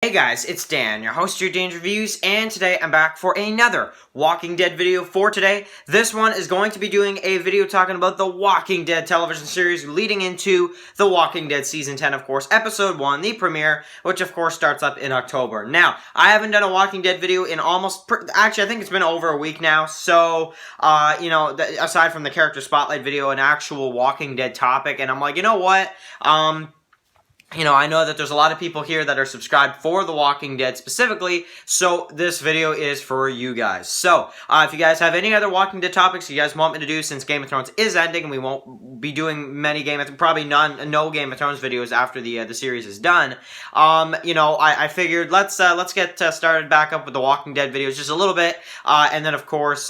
Hey guys, it's Dan, your host of your Dan's Reviews, and today I'm back for another Walking Dead video for today. This one is going to be doing a video talking about the Walking Dead television series leading into The Walking Dead Season 10, of course, Episode 1, the premiere, which of course starts up in October. Now, I haven't done a Walking Dead video in actually I think it's been over a week now, so, aside from the character spotlight video, an actual Walking Dead topic, and I'm like, you know what, I know that there's a lot of people here that are subscribed for The Walking Dead specifically, so this video is for you guys. So, if you guys have any other Walking Dead topics you guys want me to do, since Game of Thrones is ending and we won't be doing many probably no Game of Thrones videos after the series is done, I figured let's get started back up with the Walking Dead videos just a little bit, and then of course,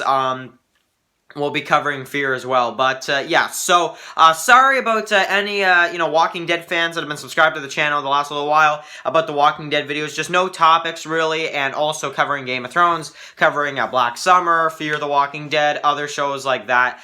we'll be covering Fear as well, but yeah, so sorry about any Walking Dead fans that have been subscribed to the channel the last little while about the Walking Dead videos. Just no topics really, and also covering Game of Thrones, covering Black Summer, Fear the Walking Dead, other shows like that.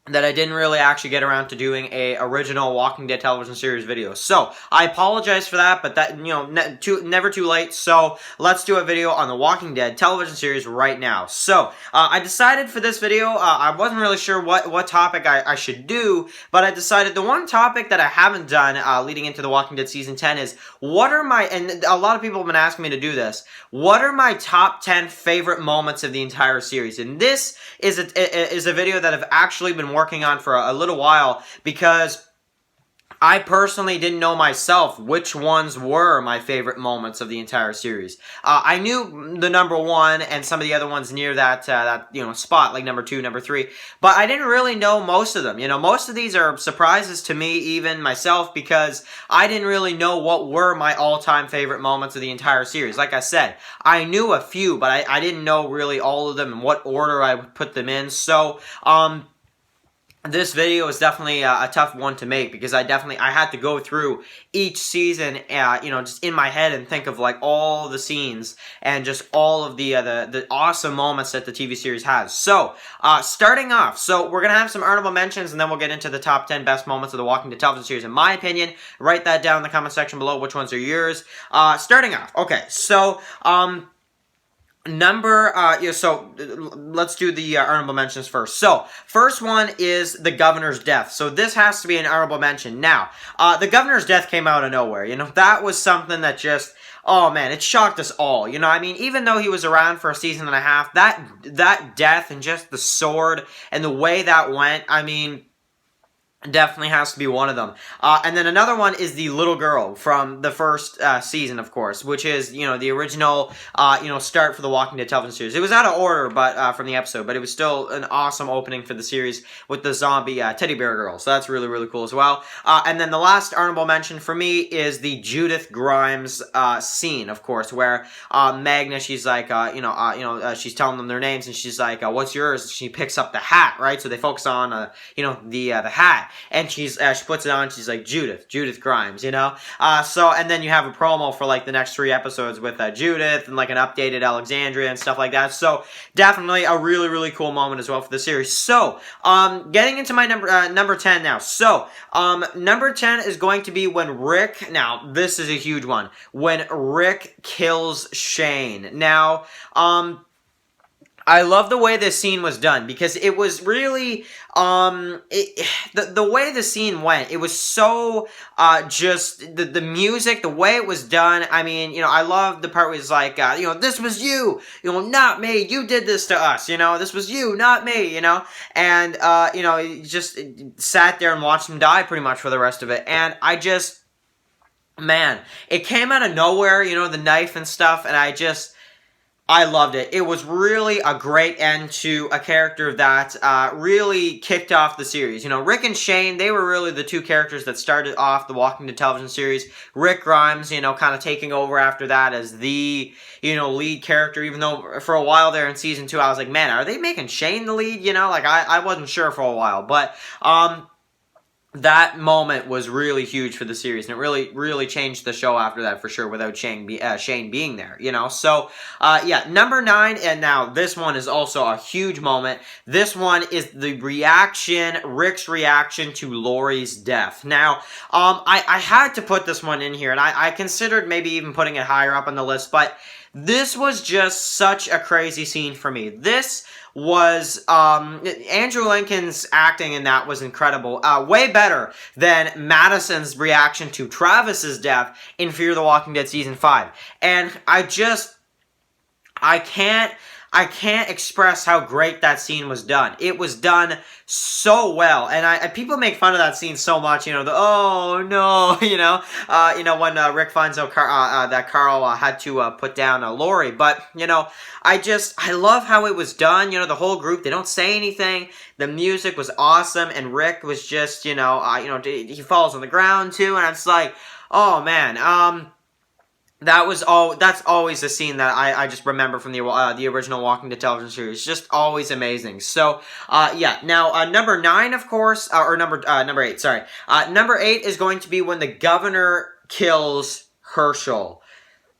That I didn't really actually get around to doing a original Walking Dead television series video. So, I apologize for that, but that, never too late. So, let's do a video on the Walking Dead television series right now. So, I decided for this video, I wasn't really sure what topic I should do, but I decided the one topic that I haven't done leading into the Walking Dead Season 10 is, and a lot of people have been asking me to do this, what are my top 10 favorite moments of the entire series? And this is a video that I've actually been working on for a little while, because I personally didn't know myself which ones were my favorite moments of the entire series. I knew the number one and some of the other ones near that spot, like number 2, number 3, but I didn't really know most of them. Most of these are surprises to me, even myself, because I didn't really know what were my all-time favorite moments of the entire series. Like I said, I knew a few, but I didn't know really all of them and what order I would put them in. So, this video is definitely a tough one to make, because I had to go through each season, just in my head and think of like all the scenes and just all of the awesome moments that the TV series has. So, starting off, so we're gonna have some honorable mentions, and then we'll get into the top 10 best moments of the Walking Dead television series, in my opinion. Write that down in the comment section below. Which ones are yours? Starting off, okay, so so let's do the honorable mentions first. So, first one is the governor's death. So this has to be an honorable mention. Now, the governor's death came out of nowhere. That was something that just, oh man, it shocked us all. Even though he was around for a season and a half, that death and just the sword and the way that went, definitely has to be one of them. And then another one is the little girl from the first season, of course, which is, the original, start for the Walking Dead television series. It was out of order, but from the episode, but it was still an awesome opening for the series with the zombie teddy bear girl. So that's really, really cool as well. And then the last honorable mention for me is the Judith Grimes scene, of course, where Magna, she's like, she's telling them their names, and she's like, what's yours? She picks up the hat, right? So they focus on, the hat. And she puts it on, she's like, Judith Grimes, and then you have a promo for like the next 3 episodes with Judith and like an updated Alexandria and stuff like that. So definitely a really, really cool moment as well for the series. So getting into my number 10 now. So number 10 is going to be when Rick, now this is a huge one, when Rick kills Shane. Now I love the way this scene was done, because it was really, the way the scene went, it was so, just, the music, the way it was done, I love the part where it's like, this was you, not me, you did this to us, this was you, not me, and, just sat there and watched him die pretty much for the rest of it, and man, it came out of nowhere, the knife and stuff, and I loved it. It was really a great end to a character that really kicked off the series. Rick and Shane, they were really the 2 characters that started off the Walking Dead television series. Rick Grimes, kind of taking over after that as the, lead character, even though for a while there in season 2, I was like, man, are they making Shane the lead? I wasn't sure for a while, but, that moment was really huge for the series, and it really changed the show after that for sure, without Shane being there, you know. So yeah, number 9, and now this one is also a huge moment. This one is the reaction, Rick's reaction to Lori's death. Now, I had to put this one in here, and I considered maybe even putting it higher up on the list, but this was just such a crazy scene for me. This was, Andrew Lincoln's acting in that was incredible. Way better than Madison's reaction to Travis's death in Fear the Walking Dead Season 5. And I can't express how great that scene was done. It was done so well, and people make fun of that scene so much. You know, oh no, when Rick finds out that Carl had to put down Lori. But I love how it was done. The whole group, they don't say anything. The music was awesome, and Rick was just he falls on the ground too, and it's like, oh man, that's always a scene that I just remember from the original Walking Dead television series. Just always amazing. So, yeah. Now, number 9, of course, or number 8, sorry. Number 8 is going to be when the governor kills Herschel.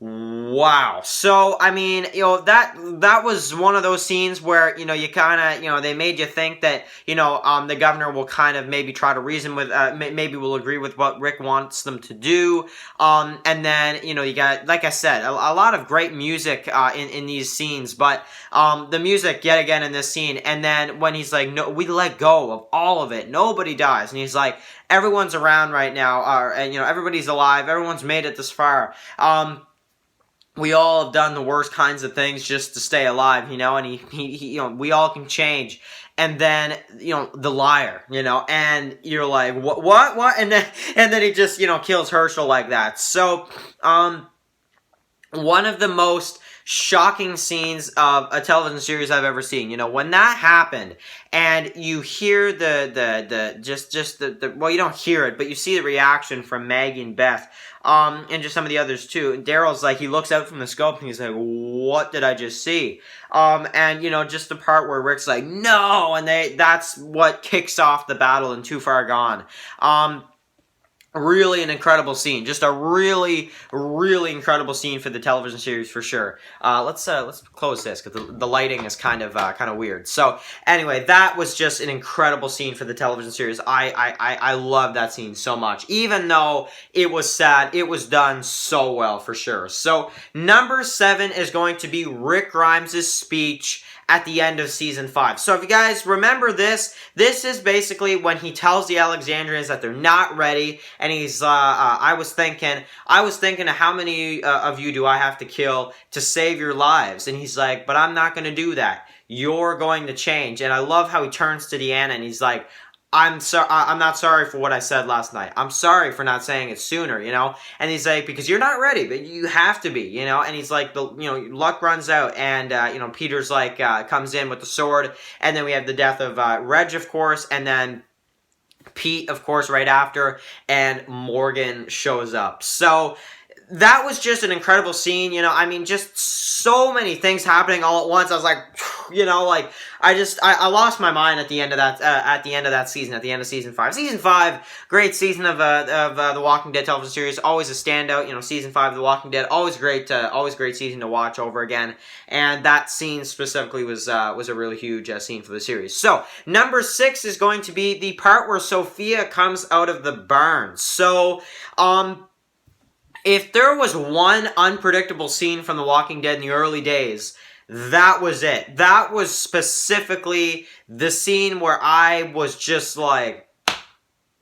Wow. So, I mean, that was one of those scenes where, you kind of, they made you think that, the governor will kind of maybe try to reason with, maybe will agree with what Rick wants them to do. And then, you got, like I said, a lot of great music, in these scenes, but, the music yet again in this scene. And then when he's like, no, we let go of all of it. Nobody dies. And he's like, everyone's around right now, and, everybody's alive. Everyone's made it this far. We all have done the worst kinds of things just to stay alive, and he we all can change. And then, the liar, and you're like, what? And then he just, kills Herschel like that. So, one of the most shocking scenes of a television series I've ever seen. When that happened, and you hear well, you don't hear it, but you see the reaction from Maggie and Beth, and just some of the others too. And Daryl's like, he looks out from the scope and he's like, what did I just see? And just the part where Rick's like, no, and that's what kicks off the battle in Too Far Gone. Really an incredible scene. Just a really incredible scene for the television series for sure. Let's close this because the lighting is kind of weird. So anyway, that was just an incredible scene for the television series. I love that scene so much. Even though it was sad, it was done so well for sure. So number 7 is going to be Rick Grimes' speech at the end of Season 5. So if you guys remember this is basically when he tells the Alexandrians that they're not ready, and he's, I was thinking of how many of you do I have to kill to save your lives? And he's like, but I'm not going to do that. You're going to change. And I love how he turns to Deanna and he's like, I'm not sorry for what I said last night. I'm sorry for not saying it sooner, And he's like, because you're not ready, but you have to be, And he's like, luck runs out, and Peter's like, comes in with the sword, and then we have the death of Reg, of course, and then Pete, of course, right after, and Morgan shows up. So that was just an incredible scene, just so many things happening all at once. I was like, I lost my mind at the end of that season, at the end of Season 5. Season 5, great season of the Walking Dead television series, always a standout, Season 5 of The Walking Dead, always great season to watch over again, and that scene specifically was a really huge scene for the series. So, number 6 is going to be the part where Sophia comes out of the barn. So, if there was one unpredictable scene from The Walking Dead in the early days, that was it. That was specifically the scene where I was just like,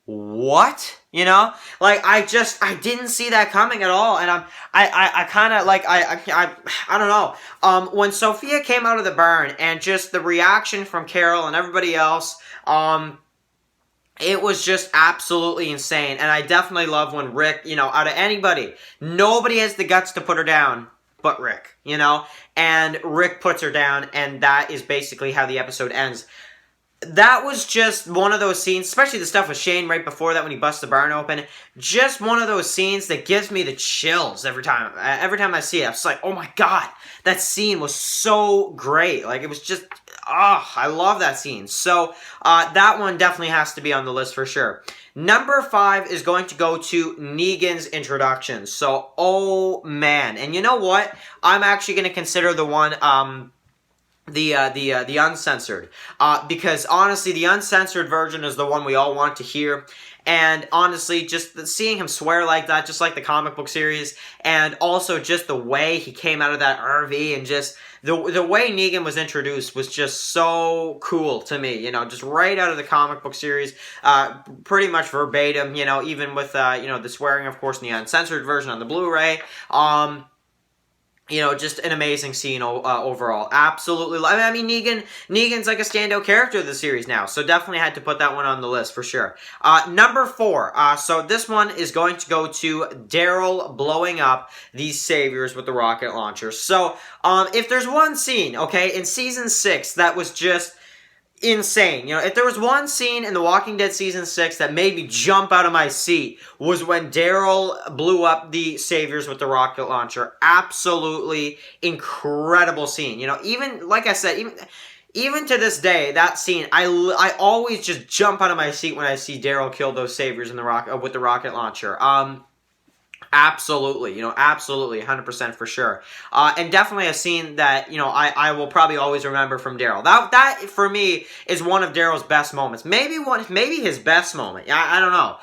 what? Like, I didn't see that coming at all, and I kind of, like, I don't know. When Sophia came out of the barn, and just the reaction from Carol and everybody else, it was just absolutely insane, and I definitely love when Rick, out of anybody, nobody has the guts to put her down but Rick, and Rick puts her down, and that is basically how the episode ends. That was just one of those scenes, especially the stuff with Shane right before that when he busts the barn open, just one of those scenes that gives me the chills every time I see it. I'm just like, oh my god, that scene was so great. Like, it was just, I love that scene. So that one definitely has to be on the list for sure. Number 5 is going to go to Negan's introduction. So, oh man. And you know what? I'm actually going to consider the one, the uncensored. Because honestly, the uncensored version is the one we all want to hear. And honestly, just seeing him swear like that, just like the comic book series, and also just the way he came out of that RV, and just the way Negan was introduced was just so cool to me. You know, just right out of the comic book series, pretty much verbatim. You know, even with the swearing, of course, in the uncensored version on the Blu-ray. You know, just an amazing scene overall. Absolutely. I mean, Negan's like a standout character of the series now, so definitely had to put that one on the list for sure. Number 4. So this one is going to go to Daryl blowing up these saviors with the rocket launcher. So, if there's one scene, okay, in Season 6 that was just insane. You know, if there was one scene in The Walking Dead Season 6 that made me jump out of my seat, was when Daryl blew up the saviors with the rocket launcher. Absolutely incredible scene. You know, even, like I said, even to this day, that scene, I always just jump out of my seat when I see Daryl kill those saviors in the with the rocket launcher. Absolutely, you know, absolutely, 100% for sure. And definitely a scene that, you know, I will probably always remember from Daryl. That for me is one of Daryl's best moments. Maybe his best moment. I don't know.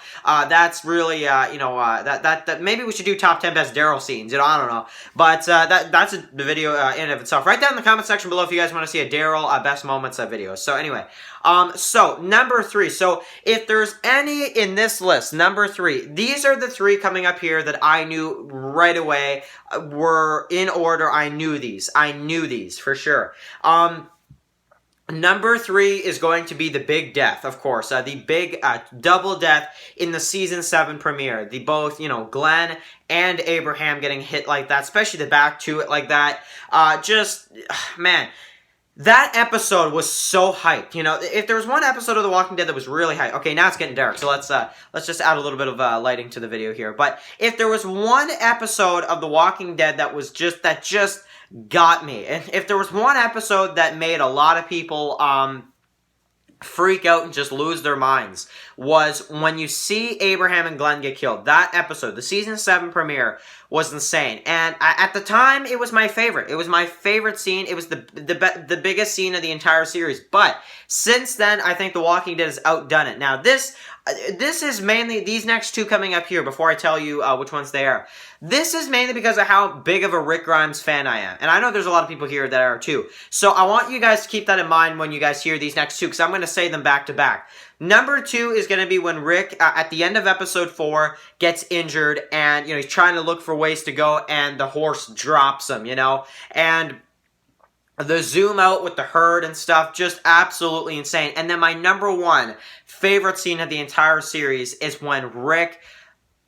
That's really, that maybe we should do top 10 best Daryl scenes. You know, I don't know. But that's the video in and of itself. Write down in the comment section below if you guys want to see a Daryl best moments video. So anyway, so number 3. So if there's any in this list, number 3, these are the 3 coming up here that I knew right away were in order. I knew these for sure. Number 3 is going to be the big death, of course. The big double death in the Season 7 premiere. The both, you know, Glenn and Abraham getting hit like that, especially the back to it like that. Man, that episode was so hyped. You know, if there was one episode of The Walking Dead that was really hyped. Okay, now it's getting dark, so let's just add a little bit of lighting to the video here. But if there was one episode of The Walking Dead that just got me, and if there was one episode that made a lot of people freak out and just lose their minds, was when you see Abraham and Glenn get killed. That episode, the Season 7 premiere, was insane. And at the time, it was my favorite. It was my favorite scene. It was the biggest scene of the entire series. But since then, I think The Walking Dead has outdone it. Now, this is mainly, these next 2 coming up here, before I tell you which ones they are. This is mainly because of how big of a Rick Grimes fan I am. And I know there's a lot of people here that are too. So I want you guys to keep that in mind when you guys hear these next 2, because I'm going to say them back to back. Number 2 is going to be when Rick, at the end of episode 4, gets injured, and, you know, he's trying to look for ways to go, and the horse drops him, you know, and the zoom out with the herd and stuff, just absolutely insane. And then my number 1 favorite scene of the entire series is when Rick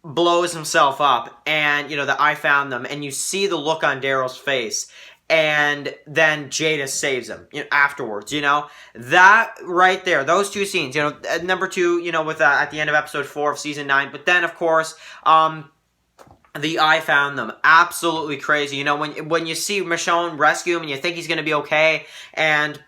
blows himself up, and, you know, I found them, and you see the look on Daryl's face, and then Jada saves him, you know, afterwards, you know. That right there, those 2 scenes, you know, number 2, you know, with at the end of episode 4 of Season 9, but then, of course, the I found them, absolutely crazy, you know, when you see Michonne rescue him, and you think he's going to be okay, and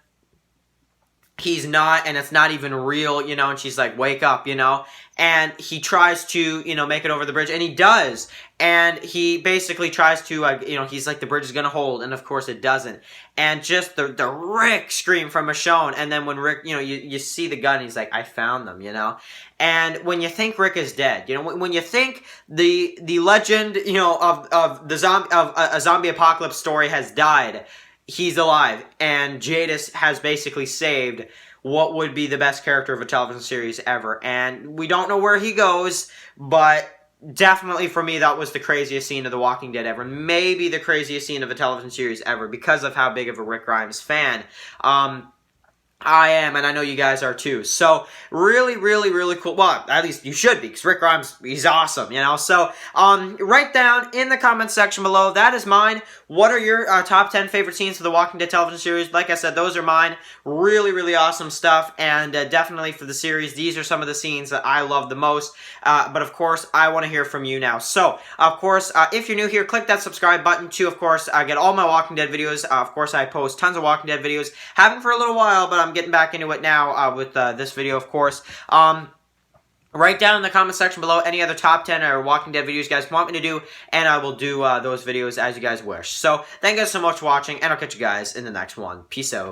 he's not, and it's not even real, you know, and she's like, wake up, you know, and he tries to, you know, make it over the bridge, and he does, and he basically tries to, you know, he's like, the bridge is gonna hold, and of course it doesn't, and just the Rick scream from Michonne, and then when Rick, you know, you see the gun, he's like, I found them, you know, and when you think Rick is dead, you know, when you think the legend, you know, of a zombie apocalypse story has died, he's alive, and Jadis has basically saved what would be the best character of a television series ever. And we don't know where he goes, but definitely for me, that was the craziest scene of The Walking Dead ever. Maybe the craziest scene of a television series ever, because of how big of a Rick Grimes fan I am, and I know you guys are too. So, really, really, really cool. Well, at least you should be, because Rick Grimes, he's awesome, you know? So, write down in the comments section below, that is mine. What are your top 10 favorite scenes of the Walking Dead television series? Like I said, those are mine. Really, really awesome stuff, and definitely for the series, these are some of the scenes that I love the most. But, of course, I want to hear from you now. So, of course, if you're new here, click that subscribe button to, of course, get all my Walking Dead videos. Of course, I post tons of Walking Dead videos. Haven't for a little while, but I'm getting back into it now with this video, of course. Write down in the comment section below any other top 10 or Walking Dead videos you guys want me to do, and I will do those videos as you guys wish. So, thank you guys so much for watching, and I'll catch you guys in the next one. Peace out.